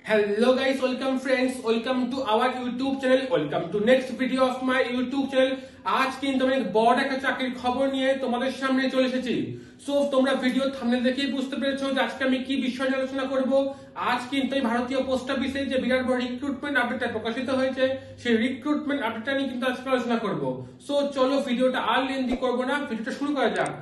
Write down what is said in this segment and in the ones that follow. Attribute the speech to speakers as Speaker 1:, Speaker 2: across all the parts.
Speaker 1: Hello guys, welcome friends, welcome to our YouTube channel, welcome to next video of my YouTube channel। আজ কিন্তু আমি বড় একটা চাকরির খবর নিয়ে তোমাদের সামনে চলে এসেছি। সো তোমরা ভিডিও থাম্বনেল দেখেই বুঝতে পেরেছো যে আজকে আমি কি বিষয় নিয়ে আলোচনা করব। আজ কিন্তু এই ভারতীয় পোস্ট অফিসে যে বিরাট বড় রিক্রুটমেন্ট আপডেটটা প্রকাশিত হয়েছে, সেই রিক্রুটমেন্ট আপডেটটা নিয়ে কিন্তু আজকে আলোচনা করব। সো চলো ভিডিওটা আর লেন্দি করব না, ভিডিওটা শুরু করা যাক।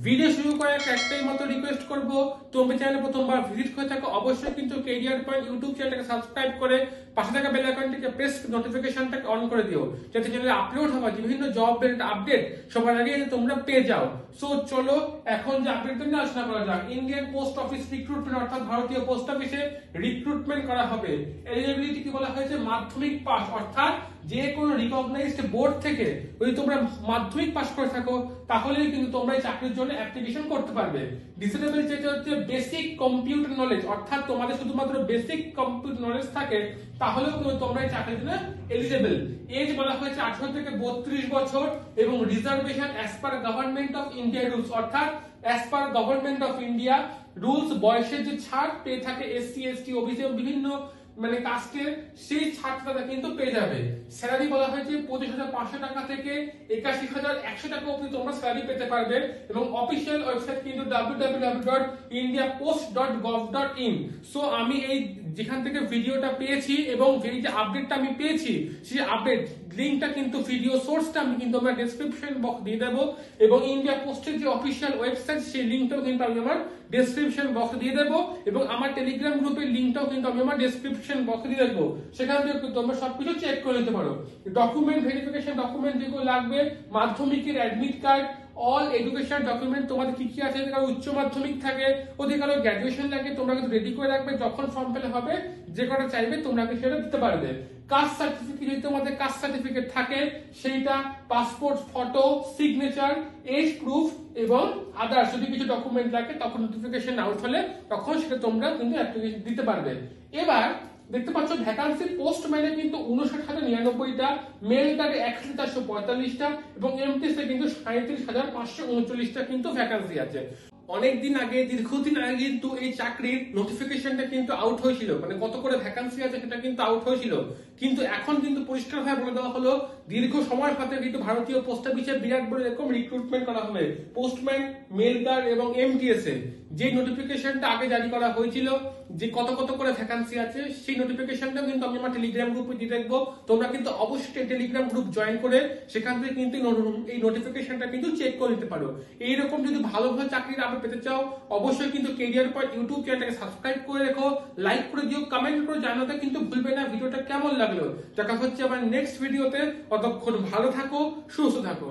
Speaker 1: ভিডিও শুরু করার একটাই মাত্র রিকোয়েস্ট করব, তোমরা চ্যানেলে প্রথমবার ভিজিট করে থাকো অবশ্যই কিন্তু ক্যারিয়ার পয়েন্ট ইউটিউব চ্যানেলটাকে সাবস্ক্রাইব করে পাশে থাকা বেল আইকনটিকে প্রেস নোটিফিকেশনটাকে অন করে দিও, যাতে চ্যানেলে আপলোড হওয়া বিভিন্ন জব রিলেটেড আপডেট সবার আগে তোমরা পেয়ে যাও। সো চলো এখন যে আপডেটটা নিয়ে আলোচনা করা যাক। ইন্ডিয়ান পোস্ট অফিস রিক্রুটমেন্ট অর্থাৎ ভারতীয় পোস্ট অফিসে রিক্রুটমেন্ট করা হবে। এলিজিবিলিটি কি বলা হয়েছে? মাধ্যমিক পাস, অর্থাৎ যে কোনো রিকগনাইজড বোর্ড থেকে যদি তোমরা মাধ্যমিক পাস করে থাকো তাহলেই কিন্তু তোমরা এই চাকরির জন্য অ্যাপ্লিকেশন করতে পারবে। ডিসেবল যেটা হচ্ছে বেসিক কম্পিউটার নলেজ, অর্থাৎ তোমাদের শুধুমাত্র বেসিক কম্পিউটার নলেজ থাকে তাহলেও কিন্তু তোমরা এই চাকরির জন্য এলিজিবল। এজ বলা হয়েছে 18 থেকে 32 বছর এবং reservation as per government of India rules, অর্থাৎ as per government of India rules বয়সের যে ছাড় পেয়ে থাকে এসসি এসটি ওবিসি বিভিন্ন কাস্টের, সেই ছাড়টা কিন্তু পেয়ে যাবে। স্যালারি বলা হয়েছে 25,500 টাকা থেকে 81,100 টাকা অবধি তোমরা স্যালারি পেতে পারবে এবং অফিসিয়াল ওয়েবসাইট কিন্তু www.indiapost.gov.in। সো আমি এই যেখান থেকে ভিডিওটা পেয়েছি এবং এই যে আপডেটটা আমি পেয়েছি সেই আপডেট লিংকটা কিন্তু ভিডিও সোর্সটা আমি কিন্তু আমার ডেসক্রিপশন বক্স দিয়ে দেবো এবং ইন্ডিয়া পোস্টের যে অফিসিয়াল ওয়েবসাইট সেই লিংকটাও কিন্তু আমি আমার ডেসক্রিপশন বক্সে দিয়ে দেবো এবং আমার টেলিগ্রাম গ্রুপের লিংকটাও কিন্তু আমি আমার ডেসক্রিপশন বক্সে দিয়ে দেবো, সেখান থেকে তোমরা সবকিছু চেক করে নিতে পারো। ডকুমেন্ট ভেরিফিকেশন ডকুমেন্ট যেগুলো লাগবে, মাধ্যমিকের admit card, all education document তোমাদের কি কি আছে, কারো উচ্চ মাধ্যমিক থাকে, ওদের কারো গ্র্যাজুয়েশন লাগে, তোমরা কিন্তু রেডি করে রাখবে, যখন ফর্ম ফিল হবে যে কটা চাইবে তোমরা সেটা দিতে পারবে। কাস্ট সার্টিফিকেট যদি তোমাদের কাস্ট সার্টিফিকেট থাকে সেইটা, passport photo, signature, age proof এবং আদার্স যদি কিছু ডকুমেন্ট লাগে তখন নোটিফিকেশন আউট হলে তখন সেটা তোমরা কিন্তু অ্যাপ্লিকেশন দিতে পারবে। এবার দেখতে পাচ্ছ ভ্যাকান্সি পোস্ট মানে কিন্তু 59,099টা, মেল কার্ডে 1,445টা এবং এমটিএসে কিন্তু 37,539টা কিন্তু ভ্যাকান্সি আছে। অনেকদিন আগে, দীর্ঘদিন আগে কিন্তু এই চাকরির নোটিফিকেশনটা কিন্তু আউট হয়েছিল, কত করে ভ্যাকান্সি আছে সেটা কিন্তু আউট হয়েছিল, কিন্তু এখন কিন্তু পরিষ্কারভাবে বলে দেওয়া হলো দীর্ঘ সময় পরে কিন্তু ভারতীয় পোস্ট অফিসে বিরাট বড় এরকম রিক্রুটমেন্ট করা হবে। পোস্টম্যান, মেল গার্ড এবং এমটিএস এ যে নোটিফিকেশনটা আগে জারি করা হয়েছিল যে কত কত করে ভ্যাকান্সি আছে, সেই নোটিফিকেশনটা কিন্তু আমি আমার টেলিগ্রাম গ্রুপে দিয়ে রাখবো। তোমরা কিন্তু অবশ্যই টেলিগ্রাম গ্রুপ জয়েন করে সেখান থেকে কিন্তু এই নোটিফিকেশনটা কিন্তু চেক করে নিতে পারো। এইরকম যদি ভালো ভালো চাকরির আপডেট পেতে চাও অবশ্যই কিন্তু ক্যারিয়ার পয়েন্ট ইউটিউব চ্যানেলটাকে সাবস্ক্রাইব করে রেখো, লাইক করে দিও, কমেন্ট করে জানাতে কিন্তু ভুলবে না ভিডিওটা কেমন লাগলো। দেখা হচ্ছে আবার নেক্সট ভিডিওতে, ততক্ষণ ভালো থাকো, সুস্থ থাকো।